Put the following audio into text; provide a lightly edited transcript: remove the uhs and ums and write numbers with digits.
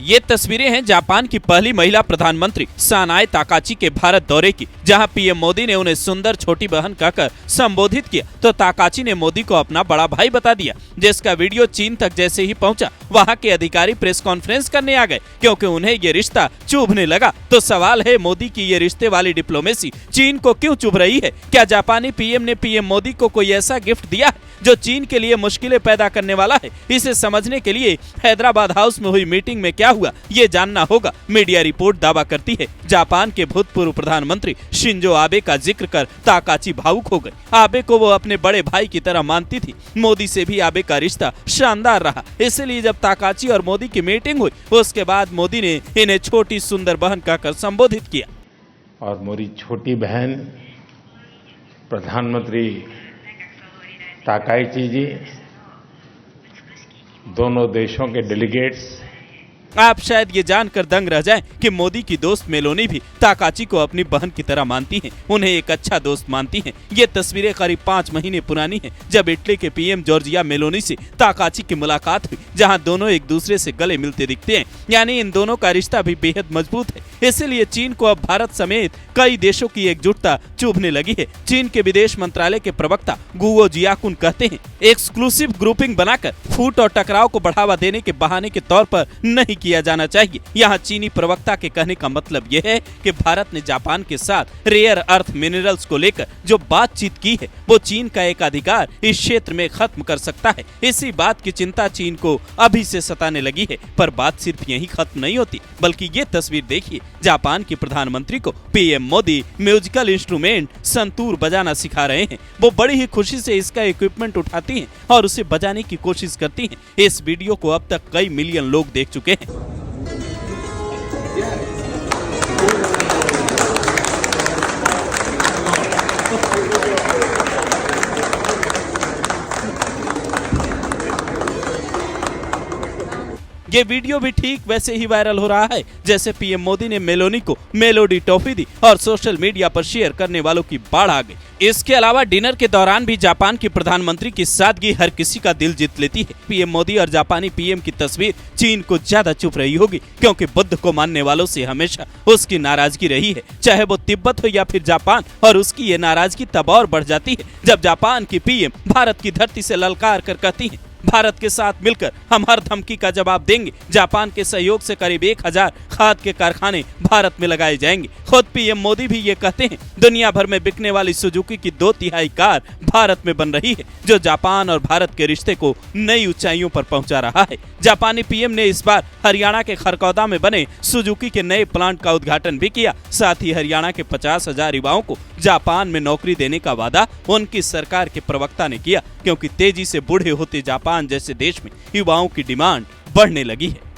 ये तस्वीरें हैं जापान की पहली महिला प्रधानमंत्री सानाए ताकाची के भारत दौरे की, जहां पीएम मोदी ने उन्हें सुंदर छोटी बहन कहकर संबोधित किया तो ताकाची ने मोदी को अपना बड़ा भाई बता दिया, जिसका वीडियो चीन तक जैसे ही पहुंचा वहां के अधिकारी प्रेस कॉन्फ्रेंस करने आ गए, क्योंकि उन्हें ये रिश्ता चुभने लगा। तो सवाल है, मोदी की ये रिश्ते वाली डिप्लोमेसी चीन को क्यों चुभ रही है? क्या जापानी पीएम ने पीएम मोदी को कोई ऐसा गिफ्ट दिया है जो चीन के लिए मुश्किलें पैदा करने वाला है? इसे समझने के लिए हैदराबाद हाउस में हुई मीटिंग में क्या हुआ ये जानना होगा। मीडिया रिपोर्ट दावा करती है जापान के भूतपूर्व प्रधानमंत्री शिंजो आबे का जिक्र कर ताकाची भावुक हो गए। आबे को वो अपने बड़े भाई की तरह मानती थी। मोदी से भी आबे का रिश्ता शानदार रहा, इसलिए जब ताकाची और मोदी की मीटिंग हुई उसके बाद मोदी ने इन्हें छोटी सुंदर बहन कहकर संबोधित किया। और मेरी छोटी बहन प्रधानमंत्री ताकाची जी, दोनों देशों के डेलीगेट्स। आप शायद ये जानकर दंग रह जाएं कि मोदी की दोस्त मेलोनी भी ताकाची को अपनी बहन की तरह मानती हैं, उन्हें एक अच्छा दोस्त मानती हैं। ये तस्वीरें करीब 5 महीने पुरानी हैं, जब इटली के पीएम जॉर्जिया मेलोनी से ताकाची की मुलाकात हुई, जहां दोनों एक दूसरे से गले मिलते दिखते हैं। यानी इन दोनों का रिश्ता भी बेहद मजबूत है। इसीलिए चीन को अब भारत समेत कई देशों की एकजुटता चुभने लगी है। चीन के विदेश मंत्रालय के प्रवक्ता गुओ जियाकुन कहते हैं, एक्सक्लूसिव ग्रुपिंग बनाकर फूट और टकराव को बढ़ावा देने के बहाने के तौर पर नहीं किया जाना चाहिए। यहाँ चीनी प्रवक्ता के कहने का मतलब यह है कि भारत ने जापान के साथ रेयर अर्थ मिनरल्स को लेकर जो बातचीत की है वो चीन का एक अधिकार इस क्षेत्र में खत्म कर सकता है। इसी बात की चिंता चीन को अभी से सताने लगी है। पर बात सिर्फ यही खत्म नहीं होती, बल्कि ये तस्वीर देखिए, जापान की प्रधानमंत्री को PM Modi musical instrument santoor बजाना सिखा रहे हैं। वो बड़ी ही खुशी से इसका इक्विपमेंट उठाती हैं और उसे बजाने की कोशिश करती हैं। इस वीडियो को अब तक कई मिलियन लोग देख चुके हैं। ये वीडियो भी ठीक वैसे ही वायरल हो रहा है जैसे पीएम मोदी ने मेलोनी को मेलोडी टॉफी दी और सोशल मीडिया पर शेयर करने वालों की बाढ़ आ गई। इसके अलावा डिनर के दौरान भी जापान की प्रधानमंत्री की सादगी हर किसी का दिल जीत लेती है। पीएम मोदी और जापानी पीएम की तस्वीर चीन को ज्यादा चुभ रही होगी, क्योंकि बुद्ध को मानने वालों से हमेशा उसकी नाराजगी रही है, चाहे वो तिब्बत हो या फिर जापान। और उसकी ये नाराजगी तब और बढ़ जाती है जब जापान की पीएम भारत की धरती से ललकार कर कहती है, भारत के साथ मिलकर हम हर धमकी का जवाब देंगे। जापान के सहयोग से करीब 1000 खाद के कारखाने भारत में लगाए जाएंगे। खुद पीएम मोदी भी ये कहते हैं, दुनिया भर में बिकने वाली सुजुकी की 2/3 कार भारत में बन रही है, जो जापान और भारत के रिश्ते को नई ऊंचाइयों पर पहुंचा रहा है। जापानी पीएम ने इस बार हरियाणा के खरकौदा में बने सुजुकी के नए प्लांट का उद्घाटन भी किया। साथ ही हरियाणा के 50,000 युवाओं को जापान में नौकरी देने का वादा उनकी सरकार के प्रवक्ता ने किया, क्योंकि तेजी से बूढ़े होते जापान जैसे देश में युवाओं की डिमांड बढ़ने लगी है।